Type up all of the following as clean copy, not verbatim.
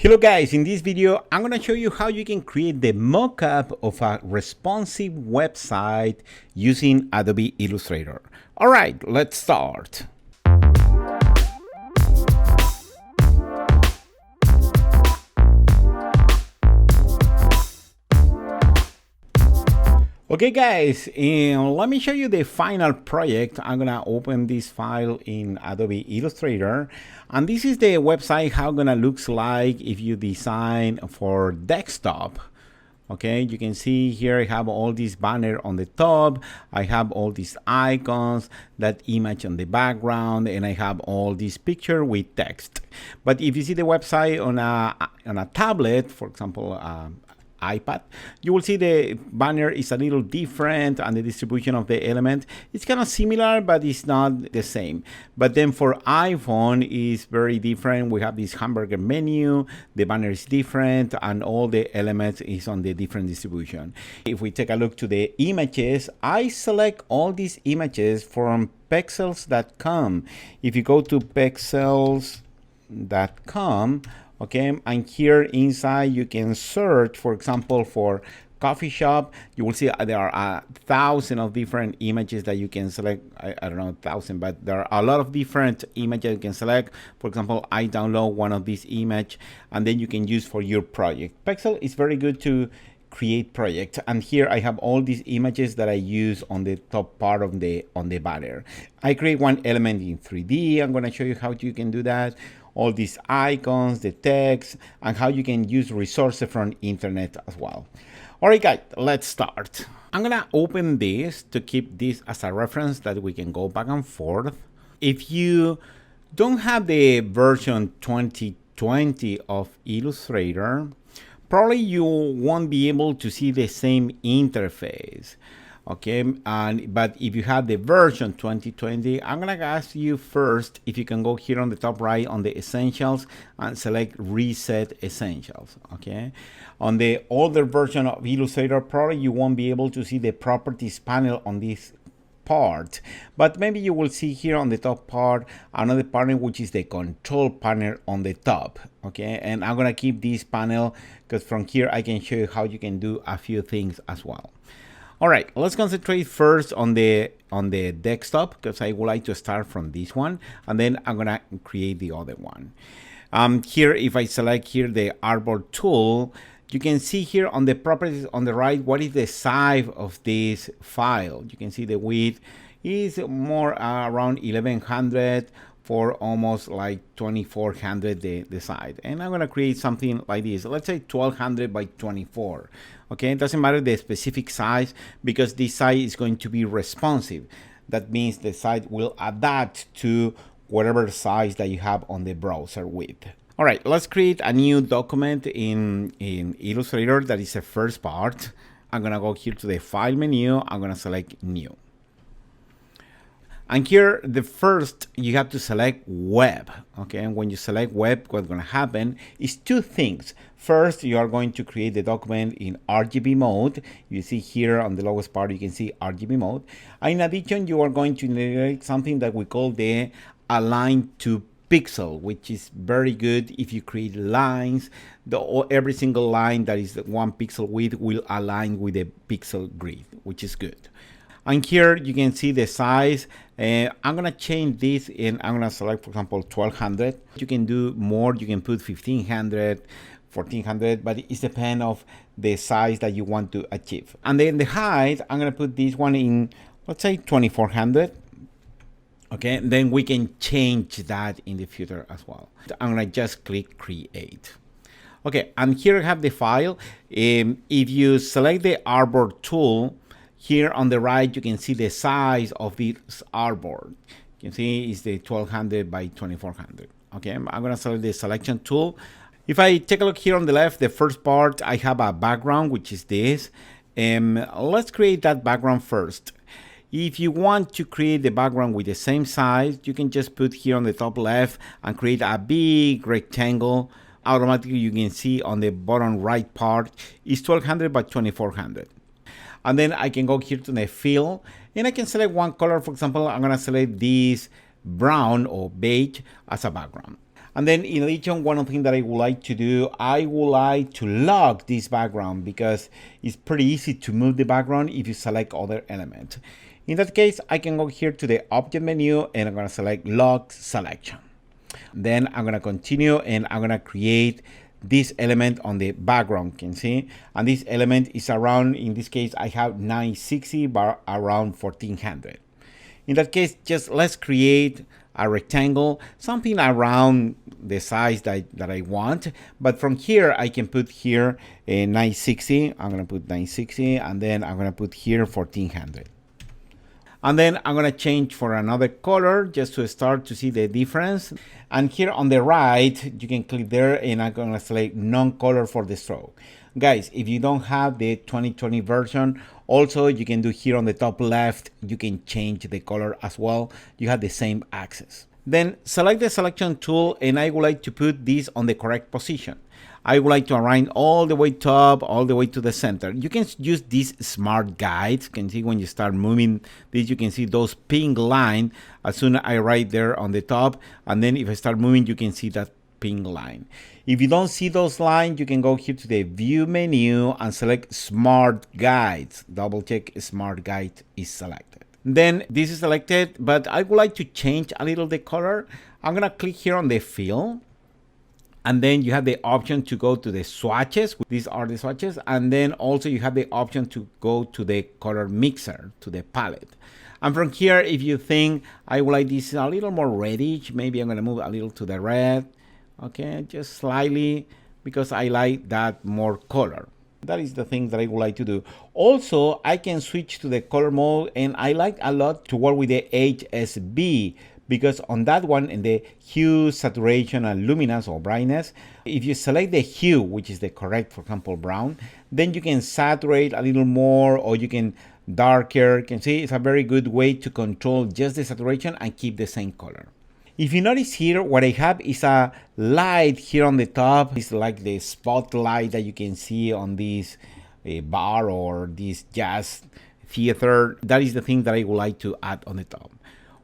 Hello guys, in this video I'm going to show you how you can create the mockup of a responsive website using Adobe Illustrator. Alright, let's start. Okay guys, let me show you the final project. I'm gonna open this file in Adobe Illustrator, and this is the website how gonna looks like if you design for desktop. Okay, you can see here I have all these banner on the top, I have all these icons, that image on the background, and I have all this picture with text. But if you see the website on a tablet, for example, iPad, you will see the banner is a little different and the distribution of the element is kind of similar, but it's not the same. But then for iPhone is very different. We have this hamburger menu, the banner is different, and all the elements is on the different distribution. If we take a look to the images, I select all these images from pexels.com. If you go to pexels.com, okay, and here inside you can search, for example, for coffee shop. You will see there are 1,000 of different images that you can select. I don't know 1,000, but there are a lot of different images you can select. For example, I download one of these image and then you can use for your project. Pexel is very good to create project, and here I have all these images that I use on the top part of the banner. I create one element in 3D. I'm going to show you how you can do that. All these icons, the text, and how you can use resources from internet as well. All right, guys, let's start. I'm gonna open this to keep this as a reference that we can go back and forth. If you don't have the version 2020 of Illustrator, probably you won't be able to see the same interface. Okay, but if you have the version 2020, I'm gonna ask you first if you can go here on the top right on the essentials and select reset essentials. Okay, on the older version of Illustrator, probably you won't be able to see the properties panel on this part, but maybe you will see here on the top part another panel, which is the control panel on the top. Okay, and I'm gonna keep this panel because from here I can show you how you can do a few things as well. All right, let's concentrate first on the desktop, because I would like to start from this one, and then I'm gonna create the other one. Here, if I select here the artboard tool, you can see here on the properties on the right what is the size of this file. You can see the width is more around 1100 for almost like 2400 the side, and I'm gonna create something like this. Let's say 1200 by 24. Okay, it doesn't matter the specific size because this site is going to be responsive. That means the site will adapt to whatever size that you have on the browser width. All right, let's create a new document in Illustrator. That is the first part. I'm gonna go here to the file menu. I'm gonna select new. And here, the first, you have to select web. Okay, and when you select web, what's going to happen is two things. First, you are going to create the document in RGB mode. You see here on the lowest part, you can see RGB mode. And in addition, you are going to generate something that we call the align to pixel, which is very good if you create lines. Every single line that is 1 pixel width will align with the pixel grid, which is good. And here you can see the size. I'm gonna change this and I'm gonna select, for example, 1200. You can do more, you can put 1500, 1400, but it depends of the size that you want to achieve. And then the height, I'm gonna put this one in, let's say 2400. Okay, and then we can change that in the future as well. I'm gonna just click create. Okay, and here I have the file. If you select the artboard tool, here on the right, you can see the size of this artboard. You can see it's the 1200 by 2400. Okay, I'm gonna select the selection tool. If I take a look here on the left, the first part, I have a background, which is this. Let's create that background first. If you want to create the background with the same size, you can just put here on the top left and create a big rectangle. Automatically, you can see on the bottom right part is 1200 by 2400. And then I can go here to the fill and I can select one color. For example, I'm gonna select this brown or beige as a background. And then in addition, one thing that I would like to do, I would like to lock this background because it's pretty easy to move the background if you select other element. In that case, I can go here to the object menu and I'm going to select lock selection. Then I'm going to continue and I'm going to create this element on the background, you can see. And this element is around, in this case, I have 960 by around 1400. In that case, just let's create a rectangle, something around the size that I want. But from here, I can put here a 960. I'm going to put 960, and then I'm going to put here 1400. And then I'm going to change for another color just to start to see the difference. And here on the right, you can click there and I'm going to select non-color for the stroke. Guys, if you don't have the 2020 version, also you can do here on the top left, you can change the color as well. You have the same access. Then select the selection tool and I would like to put this on the correct position. I would like to align all the way top, all the way to the center. You can use these smart guides. You can see when you start moving this, you can see those pink line as soon as I write there on the top. And then if I start moving, you can see that pink line. If you don't see those lines, you can go here to the view menu and select smart guides. Double check smart guide is selected. Then this is selected, but I would like to change a little the color. I'm gonna click here on the fill. And then you have the option to go to the swatches. These are the swatches. And then also you have the option to go to the color mixer, to the palette. And from here, if you think I would like this a little more reddish, maybe I'm going to move a little to the red. Okay, just slightly, because I like that more color. That is the thing that I would like to do. Also, I can switch to the color mode, and I like a lot to work with the HSB, because on that one, in the hue, saturation, and luminance or brightness, if you select the hue, which is the correct, for example, brown, then you can saturate a little more, or you can darker. You can see it's a very good way to control just the saturation and keep the same color. If you notice here, what I have is a light here on the top. It's like the spotlight that you can see on this bar or this jazz theater. That is the thing that I would like to add on the top.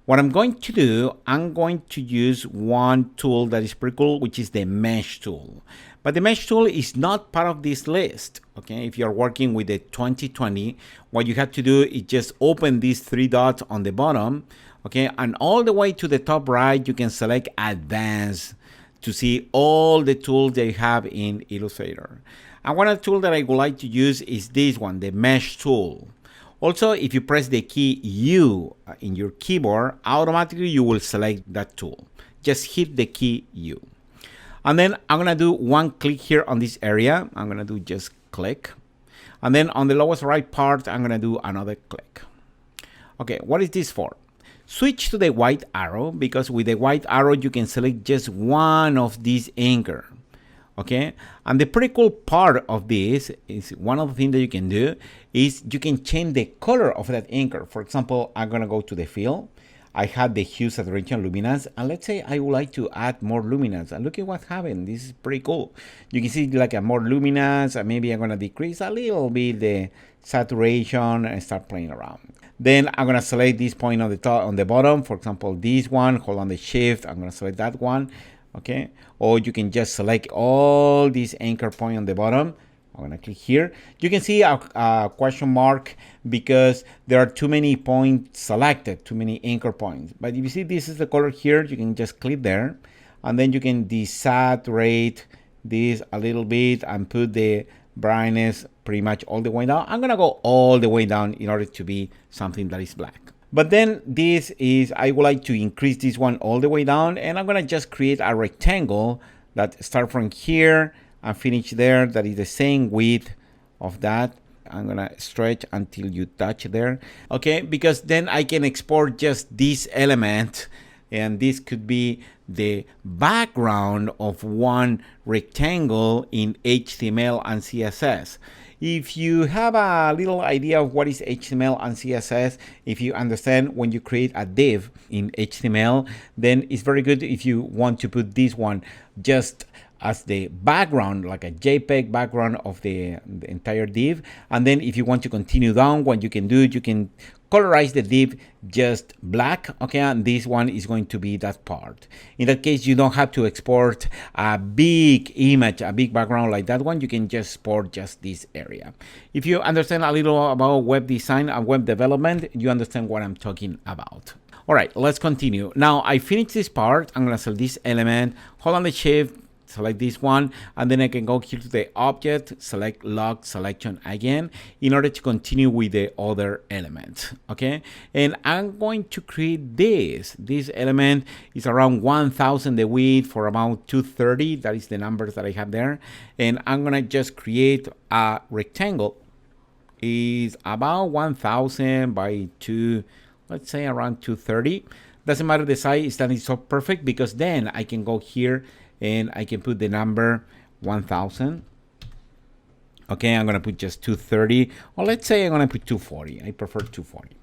What I'm going to do, I'm going to use one tool that is pretty cool, which is the mesh tool. But the mesh tool is not part of this list. Okay, if you're working with the 2020, what you have to do is just open these three dots on the bottom. Okay, and all the way to the top right, you can select Advanced to see all the tools that you have in Illustrator. And one of the tools that I would like to use is this one, the mesh tool. Also, if you press the key U in your keyboard, automatically you will select that tool. Just hit the key U. And then I'm gonna do one click here on this area. I'm gonna do just click. And then on the lowest right part, I'm gonna do another click. Okay, what is this for? Switch to the white arrow, because with the white arrow, you can select just one of these anchor. Okay, and the pretty cool part of this is one of the things that you can do is you can change the color of that anchor. For example, I'm gonna go to the fill. I have the hue, saturation, luminance, and let's say I would like to add more luminance. And look at what happened. This is pretty cool. You can see like a more luminance, and maybe I'm gonna decrease a little bit the saturation and start playing around. Then I'm gonna select this point on the top, on the bottom. For example, this one. Hold on the shift. I'm gonna select that one. Okay, or you can just select all these anchor point on the bottom. I'm gonna click here. You can see a question mark because there are too many points selected, too many anchor points. But if you see this is the color here, you can just click there, and then you can desaturate this a little bit and put the brightness pretty much all the way down. I'm gonna go all the way down in order to be something that is black. But then this is, I would like to increase this one all the way down, and I'm gonna just create a rectangle that start from here and finish there. That is the same width of that. I'm gonna stretch until you touch there. Okay, because then I can export just this element, and this could be the background of one rectangle in HTML and CSS. If you have a little idea of what is HTML and CSS, if you understand when you create a div in HTML, then it's very good if you want to put this one just as the background, like a JPEG background of the entire div. And then if you want to continue down, what you can do, you can colorize the div just black, okay, and this one is going to be that part. In that case, you don't have to export a big image, a big background like that one. You can just export just this area. If you understand a little about web design and web development, you understand what I'm talking about. All right, let's continue. Now I finished this part. I'm gonna select this element, hold on the shift, select this one, and then I can go here to the object, select lock selection again in order to continue with the other element, okay? And I'm going to create this. This element is around 1000 the width for about 230. That is the numbers that I have there. And I'm gonna just create a rectangle. Is about 1000 by 2, let's say around 230. Doesn't matter the size, that is so perfect because then I can go here and I can put the number 1000. Okay, I'm gonna put just 230, or let's say I'm gonna put 240. I prefer 240.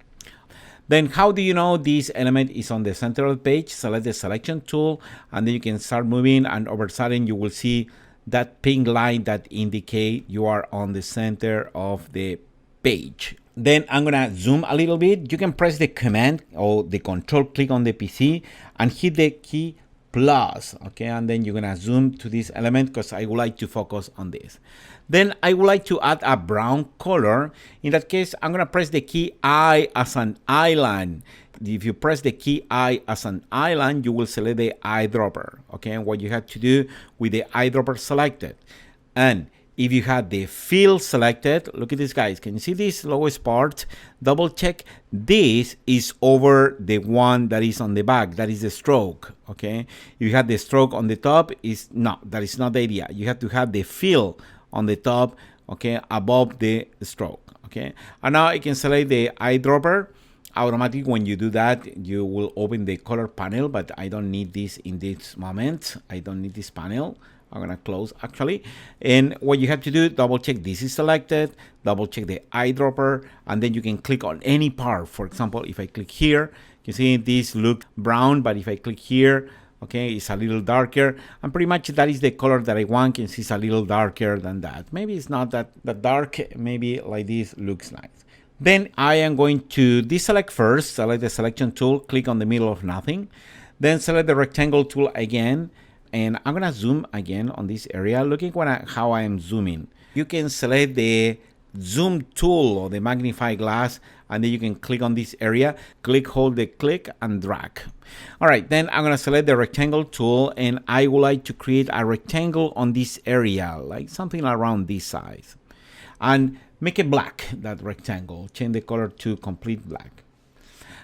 Then how do you know this element is on the center of the page? Select the selection tool, and then you can start moving, and over a sudden you will see that pink line that indicate you are on the center of the page. Then I'm gonna zoom a little bit. You can press the command or the control click on the PC and hit the key plus, okay, and then you're gonna zoom to this element because I would like to focus on this. Then I would like to add a brown color. In that case, I'm gonna press the key I as an island. If you press the key I as an island, you will select the eyedropper, okay? And what you have to do with the eyedropper selected. And if you have the fill selected, look at this, guys. Can you see this lowest part? Double check. This is over the one that is on the back. That is the stroke, okay? If you have the stroke on the top, that is not the idea. You have to have the fill on the top, okay, above the stroke, okay? And now I can select the eyedropper. Automatically, when you do that, you will open the color panel, but I don't need this in this moment. I don't need this panel. I'm gonna close actually. And what you have to do, double check this is selected, double check the eyedropper, and then you can click on any part. For example, if I click here, you see this look brown, but if I click here, okay, it's a little darker, and pretty much that is the color that I want. You can see it's a little darker than that. Maybe it's not that dark, maybe like this looks nice. Then I am going to deselect first, select the selection tool, click on the middle of nothing, then select the rectangle tool again, and I'm gonna zoom again on this area. Looking how I am zooming. You can select the zoom tool or the magnifying glass, and then you can click on this area, hold the click and drag. All right, then I'm gonna select the rectangle tool, and I would like to create a rectangle on this area, like something around this size. And make it black, that rectangle. Change the color to complete black.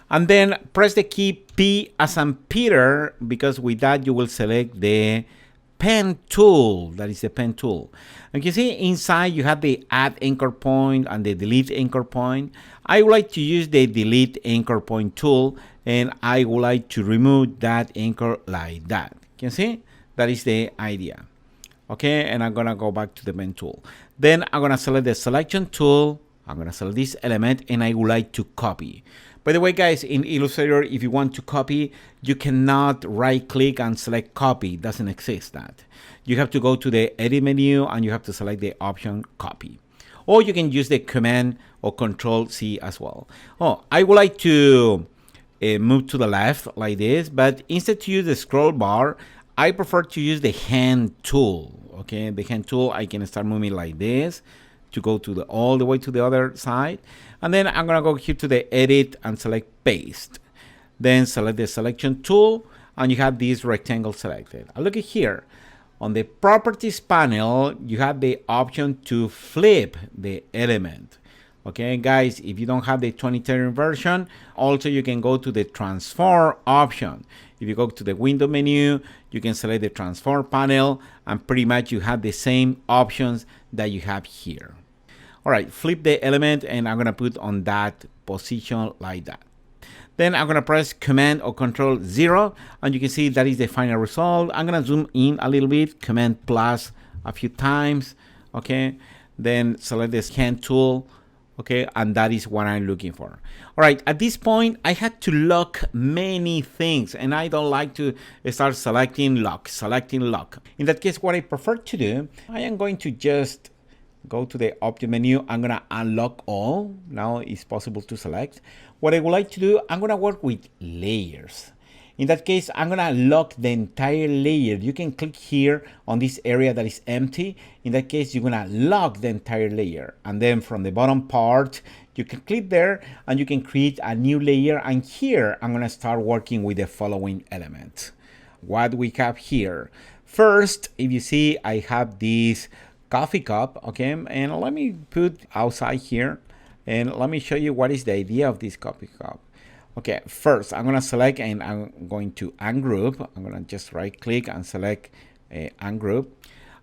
And then press the key P as in Peter, because with that you will select the pen tool. That is the pen tool. And you see inside you have the add anchor point and the delete anchor point. I would like to use the delete anchor point tool, and I would like to remove that anchor like that. Can you see? That is the idea. Okay, and I'm gonna go back to the pen tool. Then I'm gonna select the selection tool. I'm gonna select this element, and I would like to copy. By the way, guys, in Illustrator, if you want to copy, you cannot right click and select copy. It doesn't exist that. You have to go to the edit menu and you have to select the option copy. Or you can use the command or control C as well. Oh, I would like to move to the left like this, but instead to use the scroll bar, I prefer to use the hand tool. Okay, the hand tool, I can start moving like this to go to all the way to the other side. And then I'm gonna go here to the edit and select paste. Then select the selection tool, and you have this rectangle selected. And look at here. On the properties panel, you have the option to flip the element. Okay, guys, if you don't have the 2010 version, also you can go to the transform option. If you go to the window menu, you can select the transform panel, and pretty much you have the same options that you have here. All right, flip the element, and I'm gonna put on that position like that. Then I'm gonna press Command or Control 0, and you can see that is the final result. I'm gonna zoom in a little bit, Command plus a few times, okay? Then select the Scan tool, okay? And that is what I'm looking for. All right, at this point, I had to lock many things, and I don't like to start selecting lock. In that case, what I prefer to do, I am going to just go to the object menu. I'm gonna unlock all. Now it's possible to select. What I would like to do, I'm gonna work with layers. In that case, I'm gonna lock the entire layer. You can click here on this area that is empty. In that case, you're gonna lock the entire layer. And then from the bottom part, you can click there and you can create a new layer. And here, I'm gonna start working with the following element. What we have here. First, if you see, I have this coffee cup, okay? And let me put outside here. And let me show you what is the idea of this coffee cup. Okay, first I'm gonna select and I'm going to ungroup. I'm gonna just right click and select ungroup.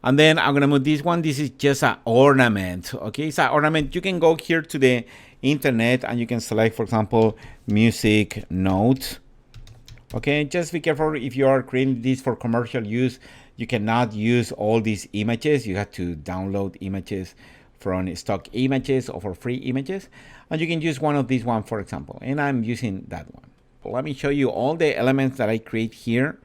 And then I'm gonna move this one. This is just an ornament, okay? It's an ornament. You can go here to the internet and you can select, for example, music note. Okay, just be careful if you are creating this for commercial use. You cannot use all these images. You have to download images from stock images or for free images. And you can use one of these one, for example. And I'm using that one. But let me show you all the elements that I create here.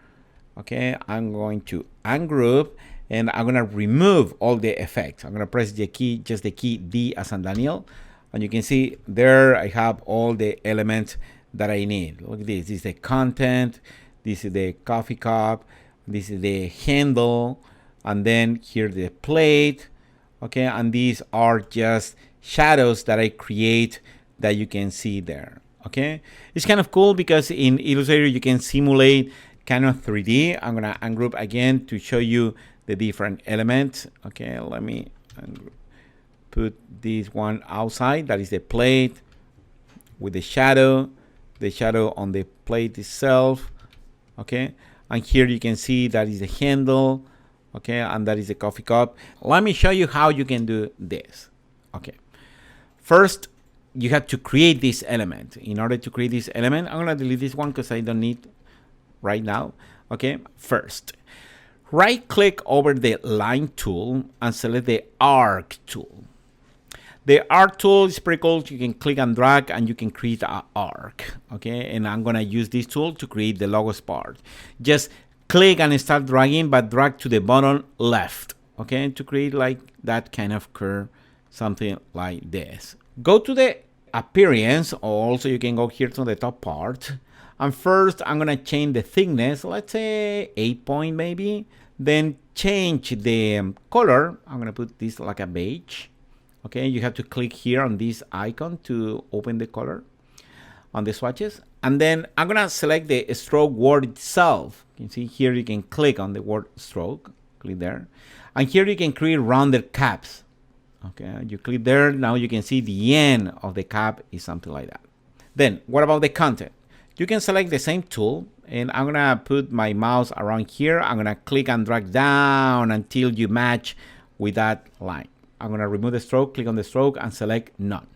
Okay, I'm going to ungroup and I'm gonna remove all the effects. I'm gonna press the key, just the key D as in Daniel. And you can see there I have all the elements that I need. Look at this. This is the content. This is the coffee cup. This is the handle. And then here the plate. Okay, and these are just shadows that I create that you can see there. Okay, it's kind of cool because in Illustrator you can simulate kind of 3D. I'm gonna ungroup again to show you the different elements. Okay, let me put this one outside. That is the plate with the shadow on the plate itself. Okay, and here you can see that is the handle. Okay, and that is the coffee cup. Let me show you how you can do this. Okay, first you have to create this element. In order to create this element, I'm gonna delete this one because I don't need right now. Okay, first right click over the line tool and select the arc tool. The arc tool is pretty cool. You can click and drag and you can create an arc. Okay, and I'm gonna use this tool to create the logos part. Just click and start dragging, but drag to the bottom left, okay, to create like that kind of curve, something like this. Go to the appearance, or also you can go here to the top part. And first, I'm gonna change the thickness, let's say 8 point maybe. Then change the color. I'm gonna put this like a beige. Okay, you have to click here on this icon to open the color on the swatches. And then I'm gonna select the stroke word itself. You can see here you can click on the word stroke, click there. And here you can create rounded caps. Okay, you click there, now you can see the end of the cap is something like that. Then what about the content? You can select the same tool and I'm gonna put my mouse around here. I'm gonna click and drag down until you match with that line. I'm gonna remove the stroke, click on the stroke and select none.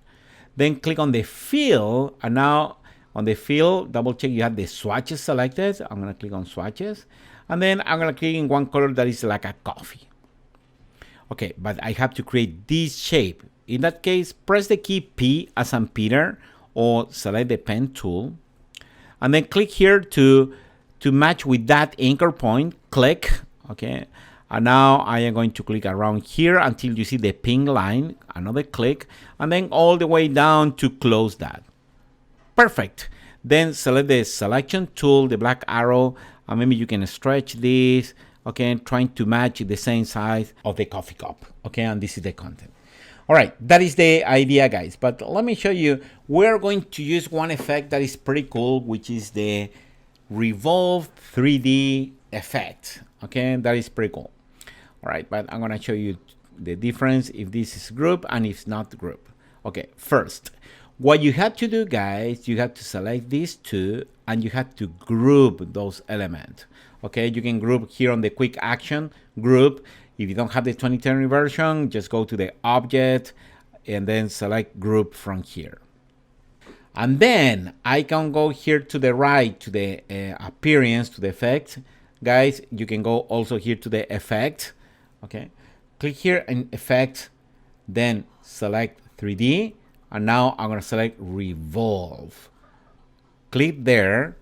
Then click on the fill, and now on the fill, double check you have the swatches selected. I'm gonna click on swatches, and then I'm gonna click in one color that is like a coffee. Okay, but I have to create this shape. In that case, press the key P as in Peter, or select the pen tool, and then click here to match with that anchor point. Click, okay. And now I am going to click around here until you see the pink line, another click, and then all the way down to close that. Perfect. Then select the selection tool, the black arrow, and maybe you can stretch this, okay, trying to match the same size of the coffee cup, okay, and this is the content. All right, that is the idea, guys, but let me show you, we're going to use one effect that is pretty cool, which is the revolve 3D effect, okay, that is pretty cool. All right, but I'm gonna show you the difference if this is group and if not group. Okay, first, what you have to do, guys, you have to select these two and you have to group those elements. Okay, you can group here on the quick action group. If you don't have the 2020 version, just go to the object and then select group from here. And then I can go here to the right to the appearance, to the effect. Guys, you can go also here to the effect. Okay, click here in effect, then select 3D, and now I'm gonna select revolve. Click there,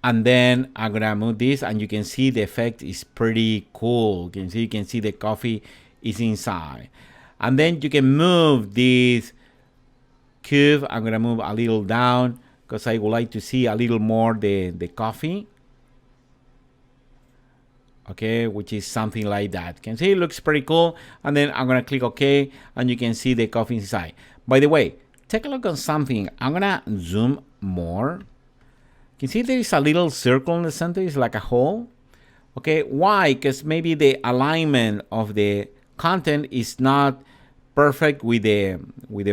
and then I'm gonna move this, and you can see the effect is pretty cool. You can see the coffee is inside. And then you can move this cube. I'm gonna move a little down because I would like to see a little more the coffee. Okay, which is something like that. Can see it looks pretty cool. And then I'm gonna click OK, and you can see the coffee inside. By the way, take a look on something. I'm gonna zoom more. You can see there is a little circle in the center. It's like a hole. Okay, why? Because maybe the alignment of the content is not perfect with the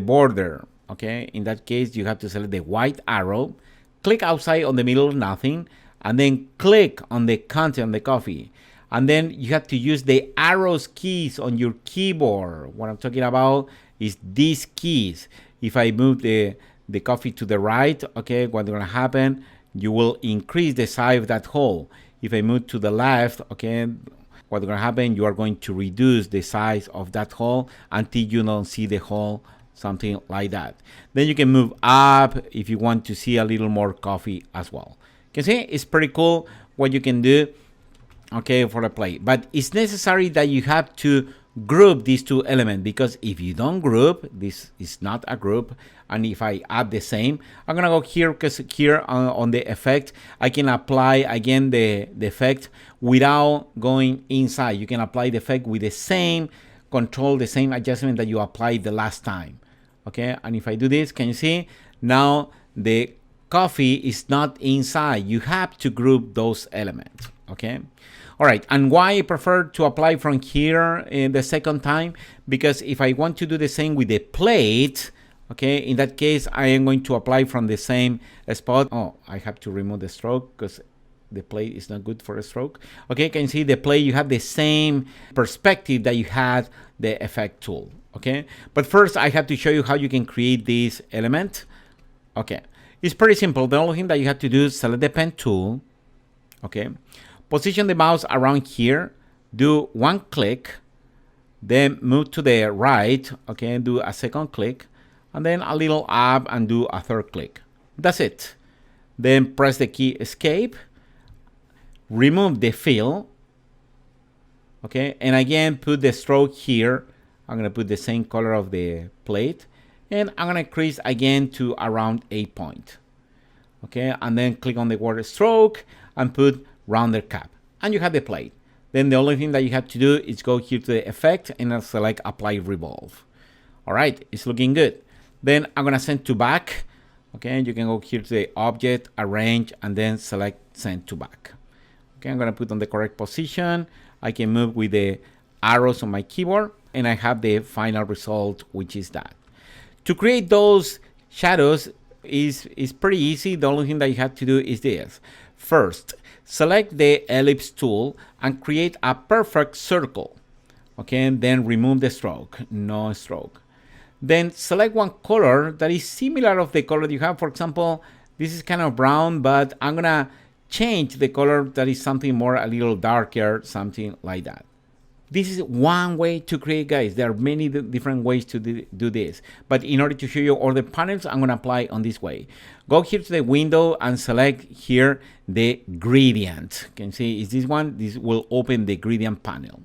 border. Okay, in that case, you have to select the white arrow, click outside on the middle of nothing, and then click on the content on the coffee. And then you have to use the arrows keys on your keyboard. What I'm talking about is these keys. If I move the coffee to the right, okay, what's gonna happen? You will increase the size of that hole. If I move to the left, okay, what's gonna happen? You are going to reduce the size of that hole until you don't see the hole, something like that. Then you can move up if you want to see a little more coffee as well. You can see it's pretty cool what you can do, okay, for the play. But it's necessary that you have to group these two elements, because if you don't group, this is not a group. And if I add the same, I'm gonna go here, because here on the effect, I can apply again the effect without going inside. You can apply the effect with the same control, the same adjustment that you applied the last time. Okay, and if I do this, can you see now the coffee is not inside? You have to group those elements. Okay, all right. And why I prefer to apply from here in the second time? Because if I want to do the same with the plate, okay, in that case I am going to apply from the same spot. Oh, I have to remove the stroke because the plate is not good for a stroke. Okay, can you see the plate? You have the same perspective that you had the effect tool. Okay, but first I have to show you how you can create this element. Okay, it's pretty simple. The only thing that you have to do is select the pen tool. Okay, position the mouse around here, do one click, then move to the right, okay, do a second click, and then a little up and do a third click. That's it. Then press the key escape, remove the fill, okay, and again put the stroke here. I'm gonna put the same color of the plate, and I'm gonna increase again to around 8 point. Okay, and then click on the word stroke and put rounded cap, and you have the plate. Then the only thing that you have to do is go here to the effect and I'll select apply revolve. All right, it's looking good. Then I'm gonna send to back. Okay, you can go here to the object, arrange, and then select send to back. Okay, I'm gonna put on the correct position. I can move with the arrows on my keyboard, and I have the final result, which is that. To create those shadows is pretty easy. The only thing that you have to do is this. First, select the ellipse tool and create a perfect circle. Okay, and then remove the stroke, no stroke. Then select one color that is similar of the color you have. For example, this is kind of brown, but I'm gonna change the color that is something more, a little darker, something like that. This is one way to create, guys. There are many different ways to do this. But in order to show you all the panels, I'm gonna apply on this way. Go here to the window and select here the gradient. You can see is this one. This will open the gradient panel.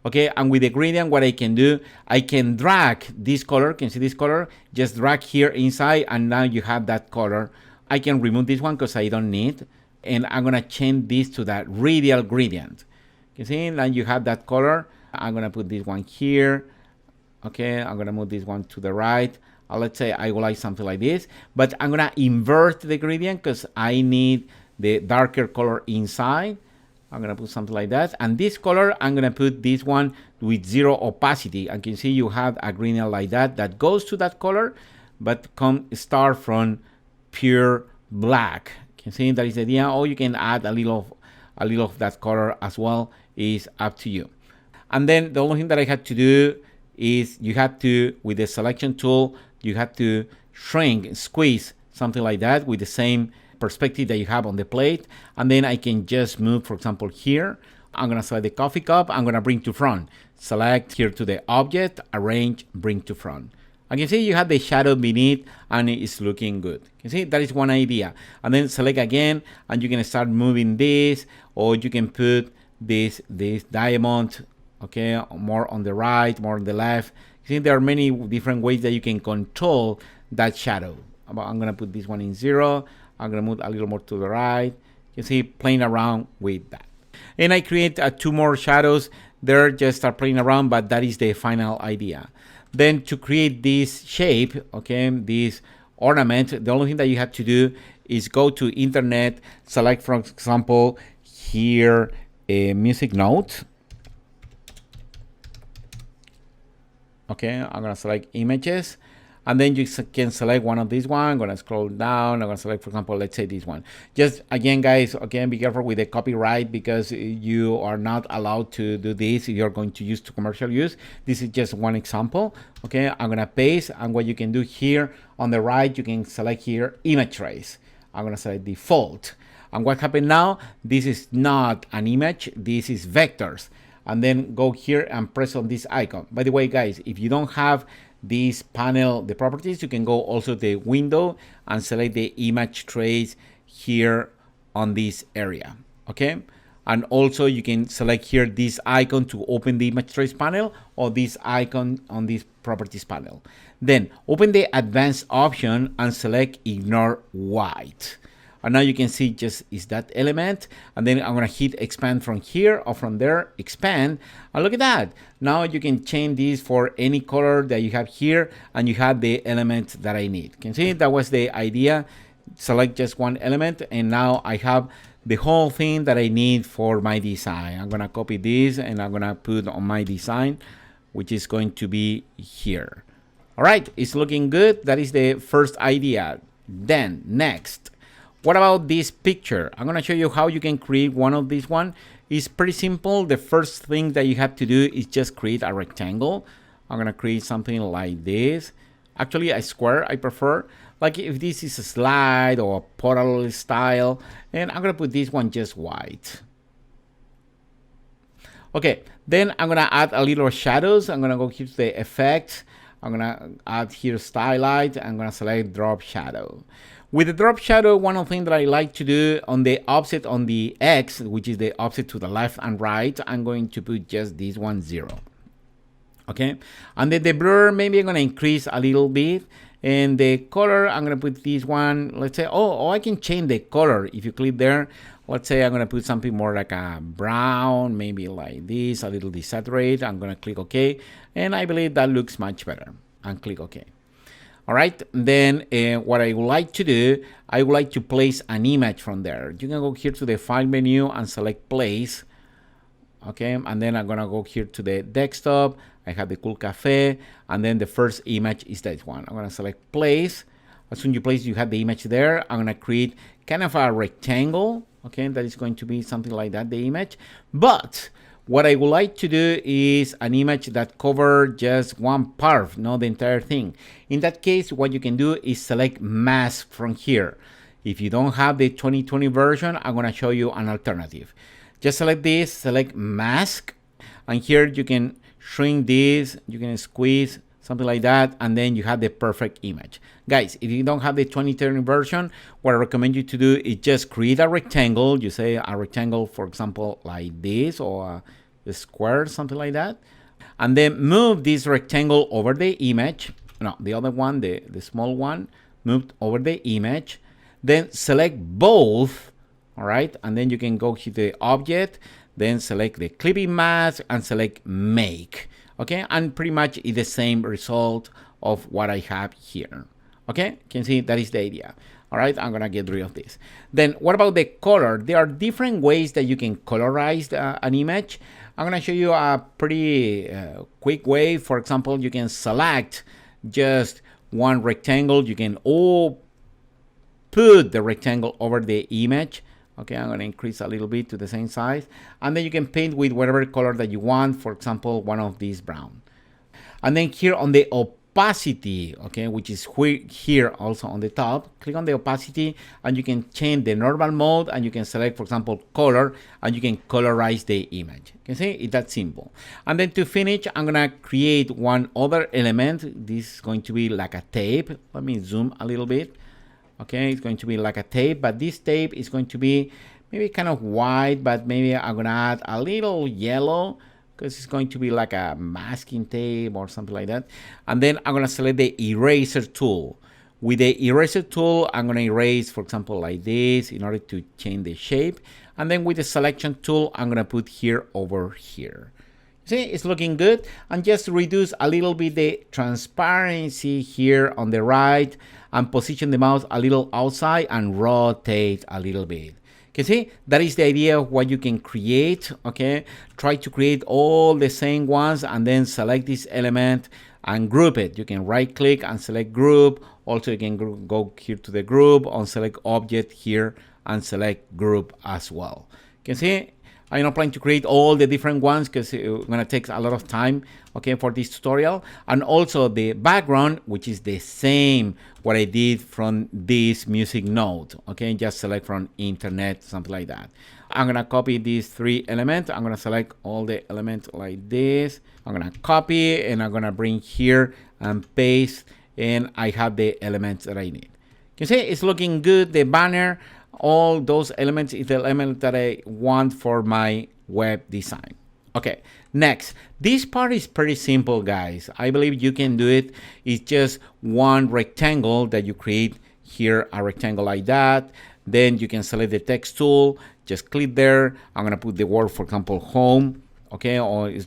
Okay, and with the gradient, what I can do, I can drag this color. Can you see this color? Just drag here inside, and now you have that color. I can remove this one because I don't need, and I'm gonna change this to that radial gradient. You see, now you have that color. I'm gonna put this one here. Okay, I'm gonna move this one to the right. Let's say I would like something like this, but I'm gonna invert the gradient because I need the darker color inside. I'm gonna put something like that. And this color, I'm gonna put this one with 0 opacity. And you can see you have a gradient like that that goes to that color, but start from pure black. You can see that is the idea. Or you can add a little of that color as well. Is up to you. And then the only thing that I had to do is you have to, with the selection tool, you have to shrink, squeeze, something like that with the same perspective that you have on the plate. And then I can just move, for example, here. I'm gonna select the coffee cup. I'm gonna bring to front. Select here to the object, arrange, bring to front. And you see you have the shadow beneath and it's looking good. You see, that is one idea. And then select again and you can start moving this, or you can put this diamond okay, more on the right, more on the left. You see, there are many different ways that you can control that shadow. I'm gonna put this one in 0. I'm gonna move a little more to the right. You see, playing around with that. And I create 2 more shadows. They're just start playing around, but that is the final idea. Then to create this shape, okay, this ornament, the only thing that you have to do is go to internet, select, for example, here a music note. Okay, I'm gonna select images, and then you can select one of these one. I'm gonna scroll down. I'm gonna select, for example, let's say this one. Just again, guys, again, be careful with the copyright, because you are not allowed to do this if you're going to use to commercial use. This is just one example. Okay, I'm gonna paste, and what you can do here on the right, you can select here image trace. I'm gonna select default. And what happened now? This is not an image. This is vectors. And then go here and press on this icon. By the way, guys, if you don't have this panel, the properties, you can go also to the window and select the image trace here on this area. Okay, and also you can select here this icon to open the image trace panel, or this icon on this properties panel. Then open the advanced option and select ignore white. And now you can see just is that element, and then I'm gonna hit expand from here or from there, expand, and look at that. Now you can change this for any color that you have here, and you have the element that I need. You can see that was the idea. Select just one element, and now I have the whole thing that I need for my design. I'm gonna copy this and I'm gonna put on my design, which is going to be here. All right, it's looking good. That is the first idea. Then next, what about this picture? I'm gonna show you how you can create one of these one. It's pretty simple. The first thing that you have to do is just create a rectangle. I'm gonna create something like this. Actually, a square I prefer. Like if this is a slide or a portal style, and I'm gonna put this one just white. Okay, then I'm gonna add a little shadows. I'm gonna go here to the effect. I'm gonna add here stylight. I'm gonna select drop shadow. With the drop shadow, one of the things that I like to do on the offset on the X, which is the offset to the left and right, I'm going to put just this one 0. Okay, and then the blur, maybe I'm gonna increase a little bit, and the color, I'm gonna put this one, let's say, oh, I can change the color. If you click there, let's say I'm gonna put something more like a brown, maybe like this, a little desaturated. I'm gonna click OK, and I believe that looks much better, and click OK. All right, then what I would like to do, I would like to place an image from there. You can go here to the file menu and select place. Okay, and then I'm gonna go here to the desktop. I have the cool cafe, and then the first image is that one. I'm gonna select place. As soon as you place, you have the image there. I'm gonna create kind of a rectangle. Okay, that is going to be something like that, the image. But what I would like to do is an image that covers just one part, not the entire thing. In that case, what you can do is select mask from here. If you don't have the 2020 version, I'm gonna show you an alternative. Just select this, select mask, and here you can shrink this, you can squeeze, something like that, and then you have the perfect image. Guys, if you don't have the 2020 version, what I recommend you to do is just create a rectangle. You say a rectangle, for example, like this, or a square, something like that, and then move this rectangle over the image. No, the other one, the small one, moved over the image. Then select both, all right, and then you can go to the object, then select the clipping mask and select make. Okay, and pretty much it's the same result of what I have here. Okay, you can see that is the idea. All right, I'm gonna get rid of this. Then what about the color? There are different ways that you can colorize an image. I'm gonna show you a pretty quick way. For example, you can select just one rectangle. You can put the rectangle over the image. Okay, I'm gonna increase a little bit to the same size. And then you can paint with whatever color that you want. For example, one of these brown. And then here on the opacity, okay, which is here also on the top, click on the opacity and you can change the normal mode, and you can select, for example, color, and you can colorize the image. You can see it's that simple. And then to finish, I'm gonna create one other element. This is going to be like a tape. Let me zoom a little bit. Okay, it's going to be like a tape, but this tape is going to be maybe kind of white, but maybe I'm gonna add a little yellow. because it's going to be like a masking tape or something like that. And then I'm going to select the eraser tool. With the eraser tool, I'm going to erase, for example, like this in order to change the shape. And then with the selection tool, I'm going to put here over here. See, it's looking good. And just reduce a little bit the transparency here on the right and position the mouse a little outside and rotate a little bit. Okay, see, that is the idea of what you can create. Okay, try to create all the same ones and then select this element and group it. You can right click and select group. Also, you can go here to the group and select object here and select group as well. You can see I'm not planning to create all the different ones because it's going to take a lot of time, okay, for this tutorial. And also the background, which is the same what I did from this music note, okay, just select from internet, something like that. I'm going to copy these three elements. I'm going to select all the elements like this. I'm going to copy and I'm going to bring here and paste, and I have the elements that I need. You see, it's looking good. The banner, all those elements is the element that I want for my web design. Okay, next. This part is pretty simple, guys. I believe you can do it. It's just one rectangle that you create here, a rectangle like that. Then you can select the text tool, just click there. I'm gonna put the word, for example, home, okay, or it's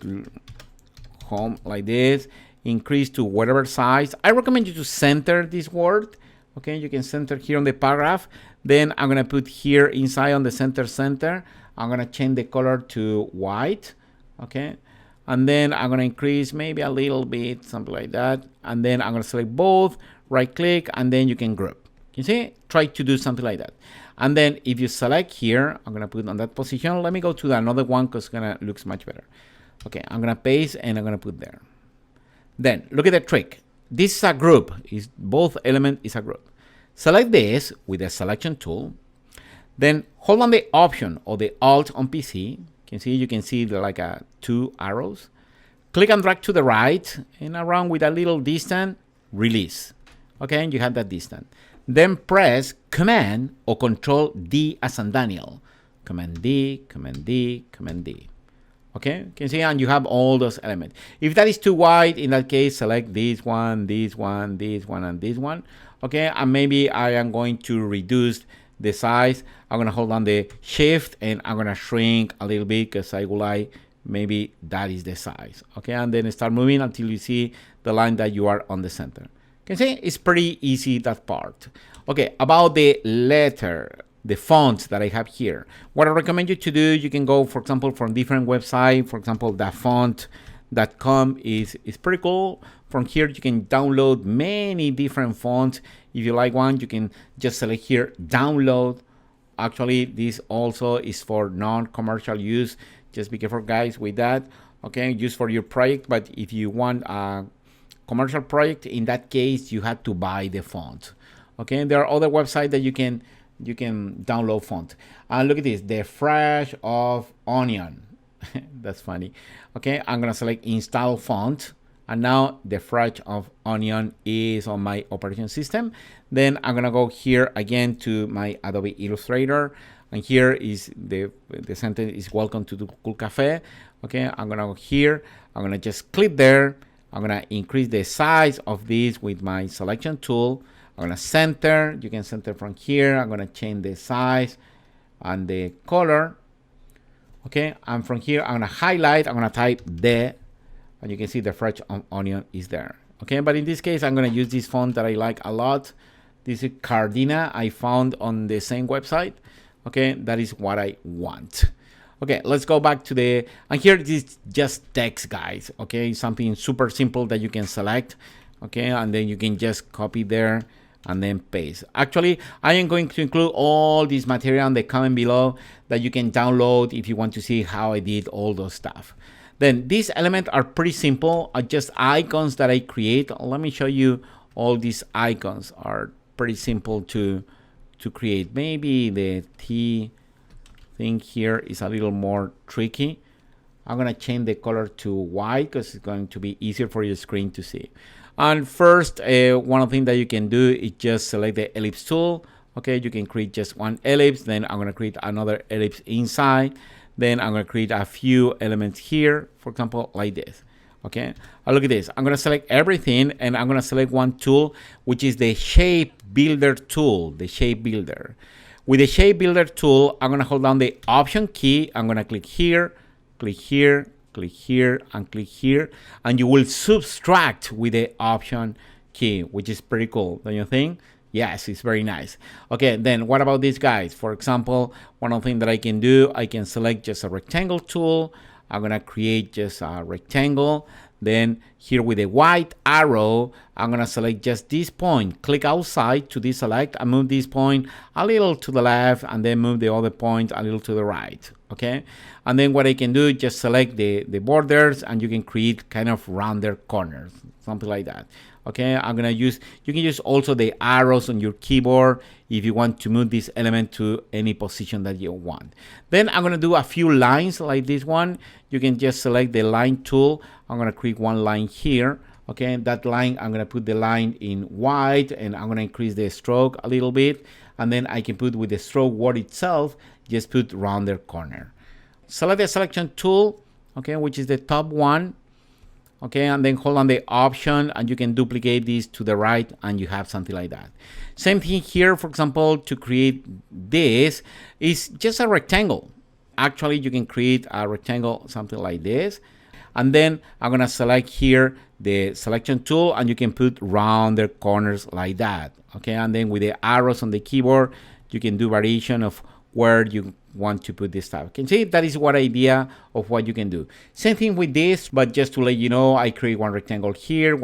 home like this. Increase to whatever size. I recommend you to center this word. Okay, you can center here on the paragraph. Then I'm gonna put here inside on the center. I'm gonna change the color to white. Okay, and then I'm gonna increase maybe a little bit, something like that. And then I'm gonna select both, right click, and then you can group. You see, try to do something like that. And then if you select here, I'm gonna put on that position. Let me go to another one because it's gonna looks much better. Okay, I'm gonna paste and I'm gonna put there. Then look at the trick. This is a group. Is both element is a group. Select this with the selection tool. Then hold on the Option or the Alt on PC. You can see like two arrows. Click and drag to the right and around with a little distance. Release. Okay, and you have that distance. Then press Command or Control D as in Daniel. Command D, Command D, Command D. Okay, you can see, and you have all those elements. If that is too wide, in that case, select this one, this one, this one, and this one. Okay, and maybe I am going to reduce the size. I'm gonna hold on the Shift and I'm gonna shrink a little bit because I would like maybe that is the size. Okay, and then start moving until you see the line that you are on the center. You can see it's pretty easy, that part. Okay, about the letter, the fonts that I have here. What I recommend you to do, you can go, for example, from different websites. For example, dafont.com is pretty cool. From here, you can download many different fonts. If you like one, you can just select here, download. Actually, this also is for non-commercial use. Just be careful, guys, with that. Okay, use for your project. But if you want a commercial project, in that case, you have to buy the font. Okay, and there are other websites that you can download font. Look at this, the Fresh of Onion. That's funny. Okay, I'm gonna select install font, and now the Fresh of Onion is on my operating system. Then I'm gonna go here again to my Adobe Illustrator, and here is the sentence is welcome to the Cool Cafe. Okay, I'm gonna go here. I'm gonna just click there. I'm gonna increase the size of this with my selection tool. I'm gonna center. You can center from here. I'm gonna change the size and the color. Okay, and from here I'm gonna highlight. I'm gonna type the, and you can see the Fresh Onion is there. Okay, but in this case I'm gonna use this font that I like a lot. This is Cardina. I found on the same website. Okay, that is what I want. Okay, let's go back to the, and here it is just text, guys. Okay, something super simple that you can select. Okay, and then you can just copy there and then paste. Actually, I am going to include all this material in the comment below that you can download if you want to see how I did all those stuff. Then these elements are pretty simple, are just icons that I create. Let me show you. All these icons are pretty simple to create. Maybe the T thing here is a little more tricky. I'm gonna change the color to white because it's going to be easier for your screen to see. And first, one thing that you can do is just select the ellipse tool. Okay, you can create just one ellipse. Then I'm gonna create another ellipse inside. Then I'm going to create a few elements here, for example, like this. Okay, look at this. I'm going to select everything, and I'm going to select one tool, which is the shape builder tool, the shape builder. With the shape builder tool, I'm going to hold down the option key. I'm going to click here, click here, click here, and click here, and you will subtract with the option key, which is pretty cool, don't you think? Yes, it's very nice. Okay, then what about these guys? For example, one of the things that I can do, I can select just a rectangle tool. I'm gonna create just a rectangle. Then here with the white arrow, I'm gonna select just this point. Click outside to deselect and move this point a little to the left, and then move the other point a little to the right. Okay, and then what I can do, just select the borders, and you can create kind of rounded corners, something like that. Okay, I'm gonna use, you can use also the arrows on your keyboard if you want to move this element to any position that you want. Then I'm gonna do a few lines like this one. You can just select the line tool. I'm gonna create one line here. Okay, that line, I'm gonna put the line in white, and I'm gonna increase the stroke a little bit. And then I can put with the stroke word itself, just put rounded corner. Select the selection tool, okay, which is the top one. Okay, and then hold on the option, and you can duplicate this to the right, and you have something like that. Same thing here, for example, to create this is just a rectangle. Actually, you can create a rectangle, something like this. And then I'm gonna select here the selection tool, and you can put rounded corners like that. Okay, and then with the arrows on the keyboard, you can do variation of where you want to put this stuff. You can see that is one idea of what you can do. Same thing with this, but just to let you know, I create one rectangle here,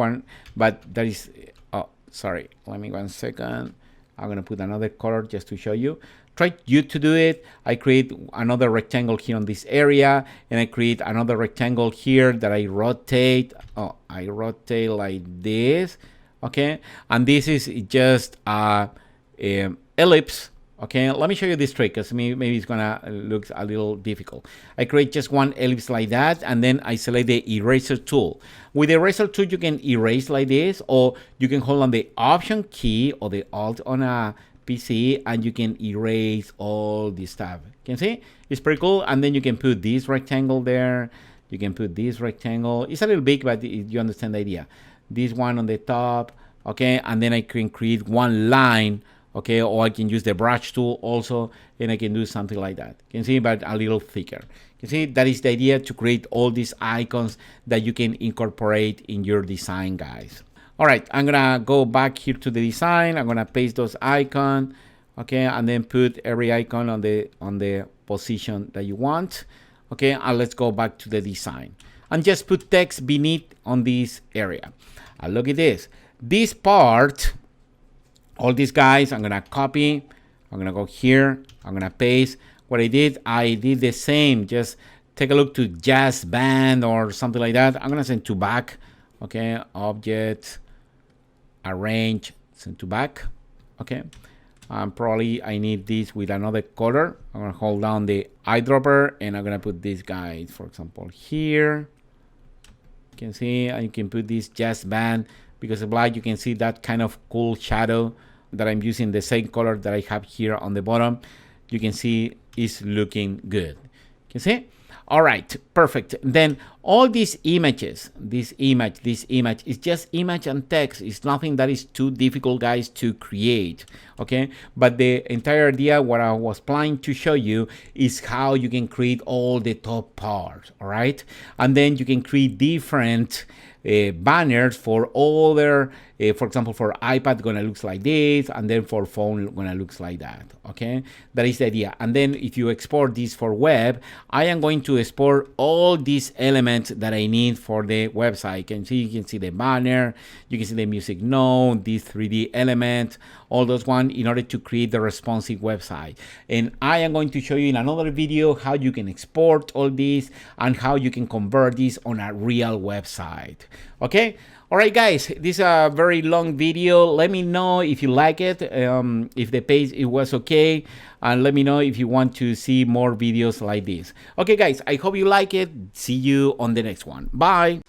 but that is, oh, sorry, let me 1 second. I'm gonna put another color just to show you. Try you to do it. I create another rectangle here on this area, and I create another rectangle here that I rotate. Oh, I rotate like this, okay? And this is just a ellipse. Okay, let me show you this trick, because maybe it's gonna look a little difficult. I create just one ellipse like that, and then I select the eraser tool. With the eraser tool, you can erase like this, or you can hold on the option key or the alt on a PC, and you can erase all this stuff. Can you see? It's pretty cool. And then you can put this rectangle there. You can put this rectangle. It's a little big, but you understand the idea. This one on the top, okay, and then I can create one line. Okay, or I can use the brush tool also, and I can do something like that. You can see, but a little thicker. You see, that is the idea, to create all these icons that you can incorporate in your design, guys. All right, I'm gonna go back here to the design. I'm gonna paste those icons, okay, and then put every icon on the position that you want. Okay, and let's go back to the design and just put text beneath on this area. And look at this. This part, all these guys, I'm gonna copy. I'm gonna go here. I'm gonna paste. What I did the same. Just take a look to jazz band or something like that. I'm gonna send to back. Okay, object, arrange, send to back. Okay, probably I need this with another color. I'm gonna hold down the eyedropper, and I'm gonna put these guys, for example, here. You can see, and you can put this jazz band, because of black, you can see that kind of cool shadow that I'm using, the same color that I have here on the bottom. You can see it's looking good. You can see? All right, perfect. Then all these images, this image is just image and text. It's nothing that is too difficult, guys, to create, okay? But the entire idea, what I was planning to show you, is how you can create all the top parts, all right? And then you can create different banners for other, for example, for iPad gonna looks like this, and then for phone gonna looks like that. Okay, that is the idea. And then if you export this for web, I am going to export all these elements that I need for the website. You can see the banner, you can see the music note, these 3D elements, all those one, in order to create the responsive website. And I am going to show you in another video how you can export all these and how you can convert this on a real website. Okay, all right, guys, this is a very long video. Let me know if you like it, if the page it was okay, and let me know if you want to see more videos like this. Okay, guys, I hope you like it. See you on the next one. Bye.